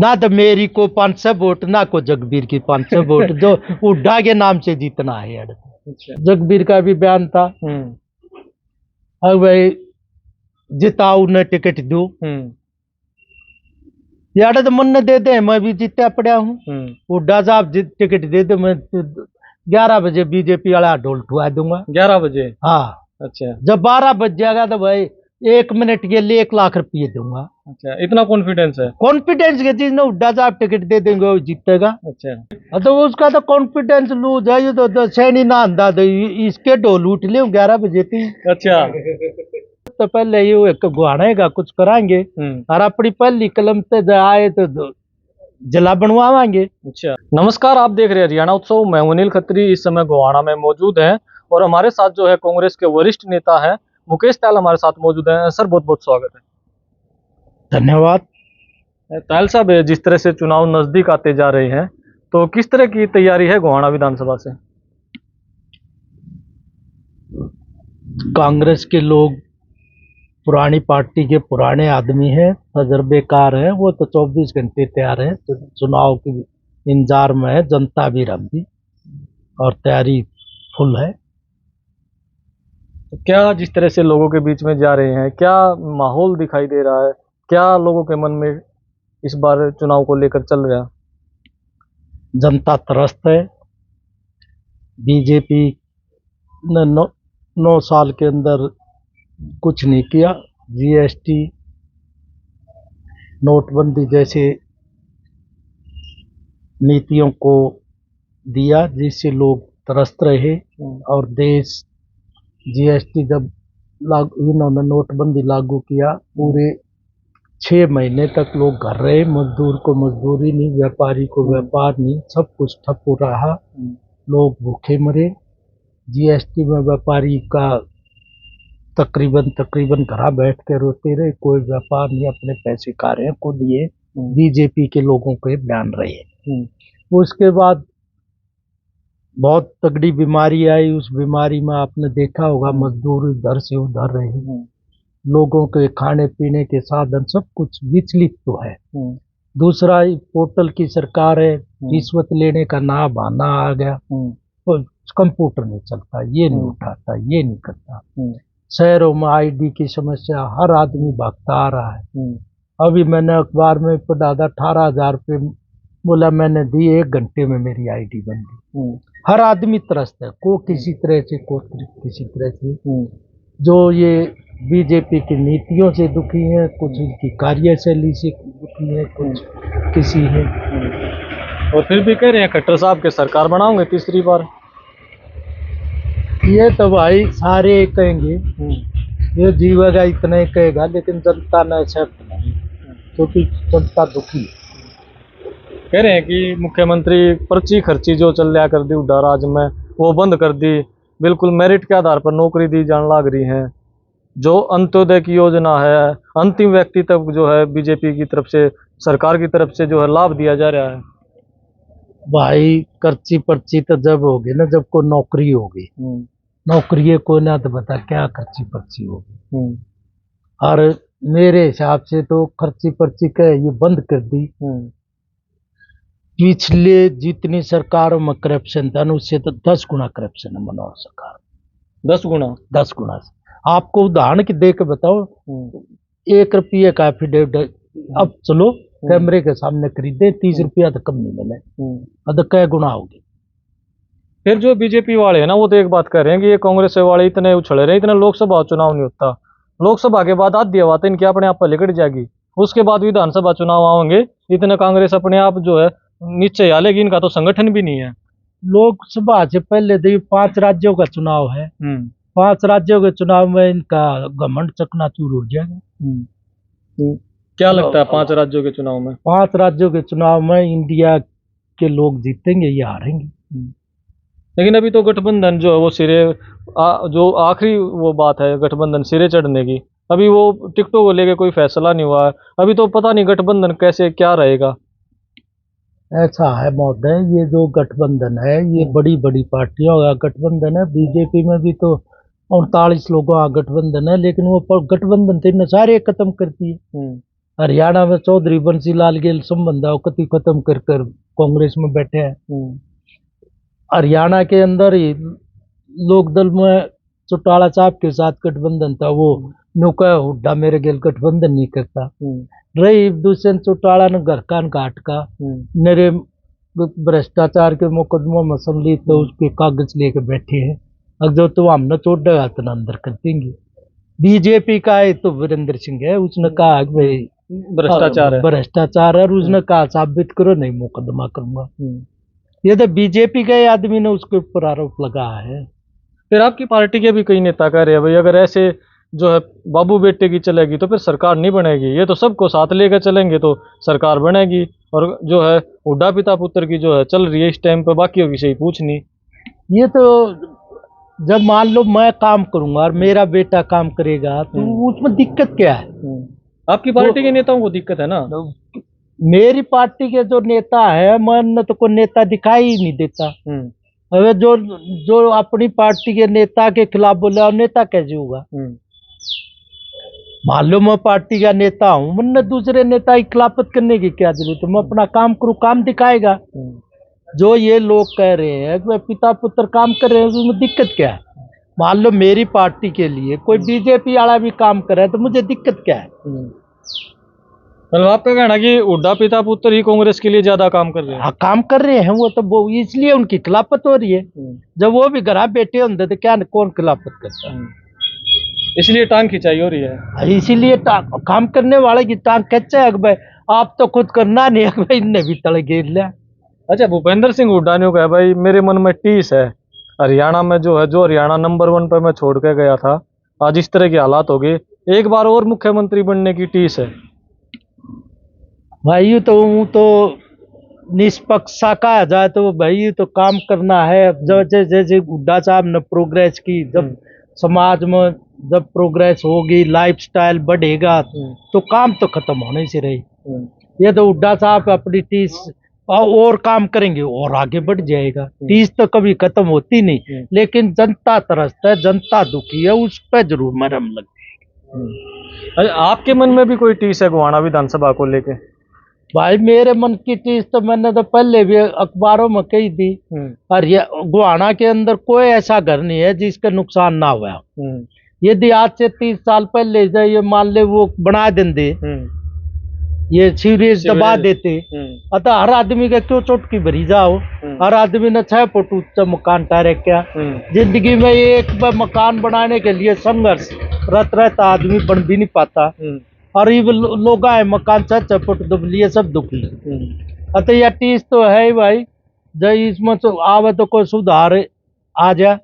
ना तो मेरी को 500 वोट, ना को जगबीर की 500 वोट, जो हुड्डा के नाम से जीतना है यार। अच्छा। जगबीर का भी बयान था, अब भाई जिताओ न टिकट दो यार, तो मन दे दे, मैं भी जीता पड़ा हूँ। हुड्डा साहब टिकट दे दे, मैं 11 बजे बीजेपी वाला ढोल ठुआ दूंगा। 11 बजे? हाँ। अच्छा। जब 12 बज जाएगा तो भाई 1 मिनट के लिए 1 लाख रुपये दूंगा। अच्छा, इतना कॉन्फिडेंस है? कॉन्फिडेंस के चीज ने हुड्डा साहब टिकट दे देंगे, वो जीतेगा। अच्छा। तो उसका तो कॉन्फिडेंस लूज है, ये तो सैनी ना अंदा तो इसके ढोल उठ ले 11 बजे थी। अच्छा। तो पहले ये एक गुहाने का कुछ कराएंगे और अपनी पहली कलम से आए तो जिला बनवाएंगे। अच्छा। नमस्कार, आप देख रहे हैं हरियाणा उत्सव। मैं हूं अनिल खत्री। इस समय गोहाना में मौजूद हैं और हमारे साथ जो है कांग्रेस के वरिष्ठ नेता है मुकेश तायल हमारे साथ मौजूद हैं। सर, बहुत बहुत स्वागत है। धन्यवाद। तायल साहब, जिस तरह से चुनाव नजदीक आते जा रहे हैं तो किस तरह की तैयारी है गोहाना विधानसभा से? कांग्रेस के लोग पुरानी पार्टी के पुराने आदमी हैं, तजर्बेकार हैं, वो तो 24 घंटे तैयार है, तो चुनाव की इंतजार में है। जनता भी रबी और तैयारी फुल है। तो क्या जिस तरह से लोगों के बीच में जा रहे हैं, क्या माहौल दिखाई दे रहा है? क्या लोगों के मन में इस बार चुनाव को लेकर चल रहा है? जनता त्रस्त है। बीजेपी ने 9 साल के अंदर कुछ नहीं किया। जीएसटी, नोटबंदी जैसे नीतियों को दिया जिससे लोग त्रस्त रहे। और देश जीएसटी जब इन्होंने नोटबंदी लागू किया, पूरे 6 महीने तक लोग घर रहे। मजदूर को मजदूरी नहीं, व्यापारी को व्यापार नहीं, सब कुछ ठप हो रहा, लोग भूखे मरे। जीएसटी में व्यापारी का तकरीबन घर बैठ के रोते रहे, कोई व्यापार नहीं, अपने पैसे खा रहे हैं खुद। ये बीजेपी के लोगों के बयान रहे। उसके बाद बहुत तगड़ी बीमारी आई। उस बीमारी में आपने देखा होगा, मजदूर इधर से उधर रहे, लोगों के खाने पीने के साधन सब कुछ विचलित तो है। दूसरा, पोर्टल की सरकार है, रिश्वत लेने का ना बहाना आ गया, तो कंप्यूटर नहीं चलता, ये नहीं उठाता, ये नहीं करता। शहरों में आईडी की समस्या, हर आदमी भागता आ रहा है। अभी मैंने अखबार में पढ़ा था, 18,000 रुपये बोला मैंने दी, 1 घंटे में मेरी आईडी बन गई। हर आदमी त्रस्त है, को किसी तरह से, को किसी तरह से। जो ये बीजेपी की नीतियों से दुखी है, कुछ इनकी कार्यशैली से दुखी है, कुछ किसी है। और फिर भी कह रहे हैं खट्टर साहब के सरकार बनाओगे तीसरी बार। ये तो भाई सारे कहेंगे, ये जीवेगा इतना ही कहेगा, लेकिन जनता ने एक्सेप्ट नहीं, क्योंकि जनता दुखी है। कह रहे हैं कि मुख्यमंत्री पर्ची खर्ची जो चल रहा कर दी हुड्डा राज में, वो बंद कर दी। बिल्कुल मेरिट के आधार पर नौकरी दी जाने लग रही है। जो अंत्योदय की योजना है, अंतिम व्यक्ति तक जो है बीजेपी की तरफ से, सरकार की तरफ से जो है लाभ दिया जा रहा है। भाई पर्ची पर्ची तो जब होगी ना, जब को नौकरी होगी। नौकरी को ना तो बता क्या खर्ची पर्ची होगी। और मेरे हिसाब से तो खर्ची पर्ची का ये बंद कर दी। पिछले जितनी सरकारों में करप्शन था, उससे तो 10 गुना करप्शन है मनोहर सरकार। 10 गुना? 10 गुना से आपको उदाहरण की दे के बताओ। 1 रुपये का एफिडेविट अब चलो कैमरे के सामने खरीदे, 30 रुपया तो कम नहीं मिले, अब कै गुना होगी। फिर जो बीजेपी वाले हैं ना, वो तो एक बात कह रहे हैं कि ये कांग्रेस वाले इतने उछल रहे हैं, इतना लोकसभा चुनाव नहीं होता, लोकसभा के बाद आधी आवाज इनकी अपने आप पर लिकट जाएगी, उसके बाद विधानसभा चुनाव आएंगे, इतने कांग्रेस अपने आप जो है नीचे आ लेगी। इनका तो संगठन भी नहीं है। लोकसभा से पहले तो 5 राज्यों का चुनाव है। 5 राज्यों के चुनाव में इनका घमंड चकनाचूर हो जाएगा। क्या लगता है 5 राज्यों के चुनाव में? 5 राज्यों के चुनाव में इंडिया के लोग जीतेंगे या हारेंगे। लेकिन अभी तो गठबंधन जो है वो सिरे, जो आखिरी वो बात है गठबंधन सिरे चढ़ने की, अभी वो टिकटों को लेके कोई फैसला नहीं हुआ है। अभी तो पता नहीं गठबंधन कैसे क्या रहेगा। ऐसा है महोदय, ये जो गठबंधन है ये बड़ी बड़ी पार्टियों का गठबंधन है। बीजेपी में भी तो 39 लोगों का गठबंधन है, लेकिन वो गठबंधन तो इन्हें सारे खत्म करती है। हरियाणा में चौधरी बंसी लाल गेल संबंधा कति खत्म कर कर कांग्रेस में बैठे हैं। हरियाणा के अंदर ही लोकदल में चौटाला साहब के साथ गठबंधन था, वो नौका हुड्डा मेरे गेल गठबंधन नहीं करता। रही दुष्यंत चौटाला ने घर कान घाट का मेरे भ्रष्टाचार के मुकदमों में सम्मिलित तो उसके कागज लेके बैठे हैं। अब जो तो हमने चोट डगा तो अंदर कर देंगे। बीजेपी का है तो वीरेंद्र सिंह है, उसने कहा कि भाई भ्रष्टाचार है, और उसने कहा साबित करो, नहीं मुकदमा करूंगा। ये तो बीजेपी के आदमी ने उसके ऊपर आरोप लगाया है। फिर आपकी पार्टी के भी कई नेता कह रहे हैं भाई अगर ऐसे जो है बाबू बेटे की चलेगी तो फिर सरकार नहीं बनेगी, ये तो सबको साथ लेकर चलेंगे तो सरकार बनेगी। और जो है हुड्डा पिता पुत्र की जो है चल रही है इस टाइम पे, बाकियों की सही पूछनी। ये तो जब मान लो मैं काम करूंगा और मेरा बेटा काम करेगा तो उसमें दिक्कत क्या है? आपकी पार्टी के नेताओं को दिक्कत है ना? मेरी पार्टी के जो नेता है, मैं तो कोई नेता दिखाई ही नहीं देता। अगर जो जो अपनी पार्टी के नेता के खिलाफ बोले और नेता कैसे होगा? मान लो मैं पार्टी का नेता हूँ, मैंने दूसरे नेता की खिलाफत करने की क्या जरूरत है? मैं अपना काम करूँ, काम दिखाएगा। जो ये लोग कह रहे हैं कि पिता पुत्र काम कर रहे हैं, उसमें दिक्कत क्या है? मान लो मेरी पार्टी के लिए कोई बीजेपी वाला भी काम कर रहा है तो मुझे दिक्कत क्या है? मतलब आपका कहना कि हुड्डा पिता पुत्र ही कांग्रेस के लिए ज्यादा काम कर रहे हैं? हाँ, काम कर रहे हैं वो तो, वो इसलिए उनकी खिलाफत हो रही है। जब वो भी घर बैठे होंगे तो क्या कौन खिलाफत करता है? इसलिए टांग खिंचाई हो रही है। इसीलिए काम करने वाले की टांग खींचा है भाई, आप तो खुद करना नहीं है भाई, इन्हें भी तले घेर लिया। अच्छा, भूपेंद्र सिंह हुड्डा ने कहा भाई मेरे मन में टीस है, हरियाणा में जो है, जो हरियाणा नंबर 1 पर मैं छोड़ के गया था, आज इस तरह के हालात हो गए, एक बार और मुख्यमंत्री बनने की टीस है। भाई तो निष्पक्षा कहा जाए तो भाई तो काम करना है। जैसे जैसे हुड्डा साहब ने प्रोग्रेस की, जब समाज में जब प्रोग्रेस होगी, लाइफस्टाइल बढ़ेगा तो काम तो खत्म होने से रही। ये तो हुड्डा साहब अपनी टीस और काम करेंगे और आगे बढ़ जाएगा। टीस तो कभी खत्म होती नहीं, लेकिन जनता त्रस्त है, जनता दुखी है, उस पर जरूर मरहम लगे। आपके मन में भी कोई टीस है गोहाना विधानसभा को लेके? भाई मेरे मन की चीज तो मैंने तो पहले भी अखबारों में कही थी, और ये गोहाना के अंदर कोई ऐसा घर नहीं है जिसका नुकसान ना हुआ। यदि आज से 30 साल पहले ये मान ले वो बना देंगे, ये सीवरेज दबा देते, अतः हर आदमी का क्यों चोटकी भरी जाओ? हर आदमी ने 6 फुट ऊंचा मकान टारे क्या? जिंदगी में एक मकान बनाने के लिए संघर्ष रत रहता, आदमी बन भी नहीं पाता। और ये लोग आए मकान 6 फुट दुब लिए, सब दुखी। अतः यह टीस तो है ही भाई, जब इसमें तो आवे तो कोई सुधार आ जाए।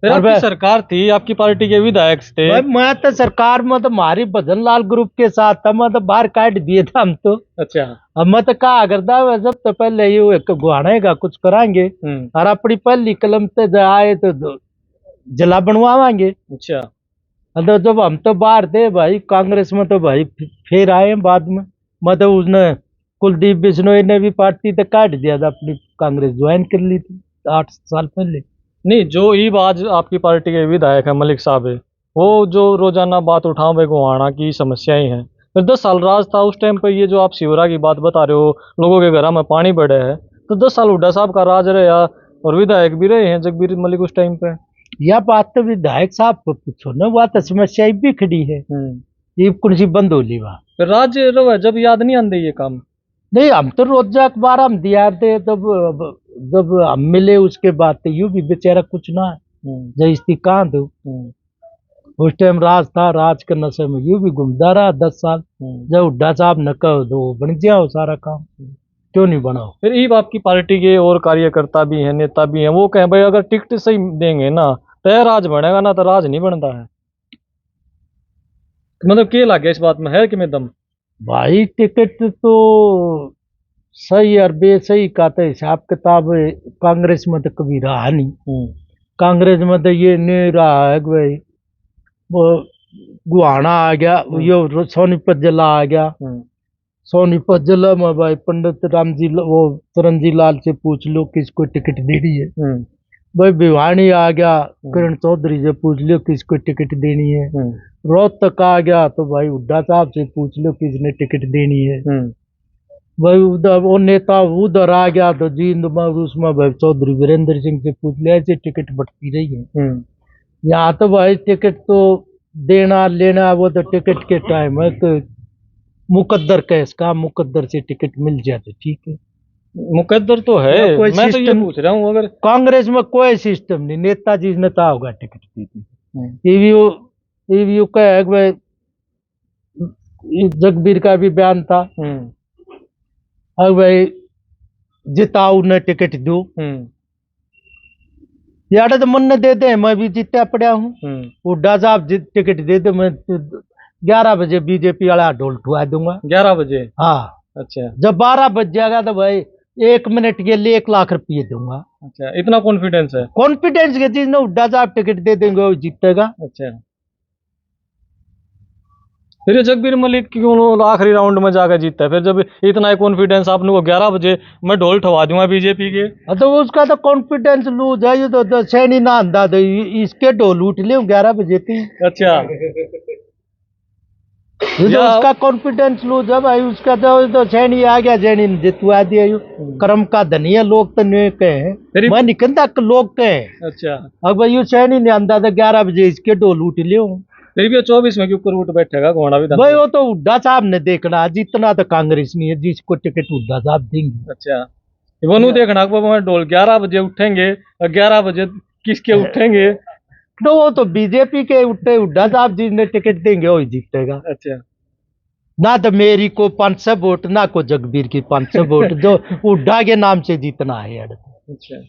फिर आपकी सरकार थी, आपकी पार्टी के विधायक थे। मैं तो सरकार में तो हमारी भजन लाल ग्रुप के साथ था, मैं तो बाहर काट दिए था हम तो। अच्छा, अब मैं तो कहा करता सब तो पहले ये गुहाने का कुछ कराएंगे और अपनी पहली कलम से आए तो जिला बनवाएंगे। अच्छा, तो जब हम तो बाहर थे भाई, कांग्रेस में तो भाई फिर आए बाद में। मतलब उसने कुलदीप बिश्नोई ने भी पार्टी तो काट दिया था, अपनी कांग्रेस ज्वाइन कर ली थी 8 साल पहले। नहीं, जो ही आज आपकी पार्टी के विधायक है मलिक साहब है, वो जो रोजाना बात उठाओ भाई गोहाना की समस्याएं हैं, फिर 10 साल राज था उस टाइम पर, ये जो आप शिवरा की बात बता रहे हो, लोगों के घरों में पानी बढ़े है, तो 10 साल हुड्डा साहब का राज रहा और विधायक भी रहे हैं जगबीर मलिक उस टाइम पे। यह बात तो विधायक साहब को पूछो ना, वह तो समस्या भी खड़ी है, ये कुर्सी बंद हो ली। वहाँ फिर राज्य रहो जब याद नहीं आते ये काम? नहीं, हम तो रोज अखबार हम दिया थे, तब जब हम मिले उसके बाद तो यूं भी बेचारा कुछ ना जैसी कहाँ दो। उस टाइम राज था, राज के नशे में यूं भी घूमता रहा 10 साल। जब हुड्डा साहब न कहो तो बन जाओ सारा काम, क्यों नहीं बनाओ? फिर ये आपकी पार्टी के और कार्यकर्ता भी हैं, नेता भी हैं, वो कहें भाई अगर टिकट सही देंगे ना तो राज बनेगा, ना तो राज नहीं बनता है। मतलब क्या लगे इस बात में, है कि में दम? भाई टिकट तो सही और बेसही का तो हिसाब किताब कांग्रेस में तो कभी रहा नहीं। कांग्रेस में तो ये नहीं रहा है कि भाई वो गुहाना आ गया, ये सोनीपत जिला आ गया, सोनीपत जिला में भाई पंडित राम जी वो तरनजी लाल से पूछ लो किसको टिकट दे रही है। भाई भिवानी आ गया, किरण चौधरी से पूछ लो किसको टिकट देनी है। रोहतक आ गया तो भाई हुड्डा साहब से पूछ लो किसने टिकट देनी है। भाई उधर वो नेता उधर आ गया तो जींद में उसमें भाई चौधरी वीरेंद्र सिंह से पूछ लिया, ऐसे टिकट बढ़ती रही है। यहाँ तो भाई टिकट तो देना लेना वो तो टिकट के टाइम है, तो मुकद्दर केस का मुकद्दर से टिकट मिल जाए तो ठीक है। मुकद्दर तो है, कोई मैं तो ये सिस्टम पूछ रहा हूँ अगर कांग्रेस में कोई सिस्टम नहीं, नेताजी ने था होगा टिकट दी थी। ईवीयू का है कि भाई जगबीर का भी बयान था, अब भाई जिताऊ ने टिकट दो, यार तो मन ने दे दे, मैं भी जीता पड़ा हूँ। हुड्डा साहब टिकट दे दे, मैं 11 बजे बीजेपी वाला ढोल ठुआ दूंगा। 11 बजे? हाँ। अच्छा, जब 12 बज जाएगा तो भाई 1 मिनट के लिए 1 लाख रुपये दूंगा। अच्छा, इतना कॉन्फिडेंस है? कॉन्फिडेंस के चीज ने हुड्डा साहब टिकट दे देंगे, वो जीतेगा। अच्छा, फिर ये जगबीर मलिक क्यों आखिरी राउंड में जाकर जीतता है? फिर जब इतना कॉन्फिडेंस आपने को 11 बजे मैं ढोल ठवा दूंगा बीजेपी के, तो उसका तो कॉन्फिडेंस लूज है, ये तो सैनी ना अंदा तो इसके ढोल उठ ले 11 बजे थी। अच्छा, ये तो उसका कॉन्फिडेंस लूज है भाई, उसका तो सैनी आ गया, सैनी ने जितवा दिया। कर्म का धनिया लोग तो नहीं कहे, मैं निकलता लोग कहे। अच्छा, अब भाई ये सैनी ने अंदा था 11 बजे इसके ढोल उठ ले। फिर भी 24 में क्यों उठ बैठेगा घोड़ा भी? भाई वो तो हुड्डा साहब ने देखना, जितना तो कांग्रेस नहीं है, जिसको टिकट हुड्डा साहब देंगे। अच्छा, वो नहीं देखना मैं ढोल 11 बजे उठेंगे और 11 बजे किसके उठेंगे? तो वो तो बीजेपी के उठे, हुड्डा साहब जिसने टिकट देंगे वही जीतेगा। अच्छा, ना तो मेरी को 500 वोट, ना को जगबीर की 500 वोट, जो हुड्डा के नाम से जीतना है। अच्छा।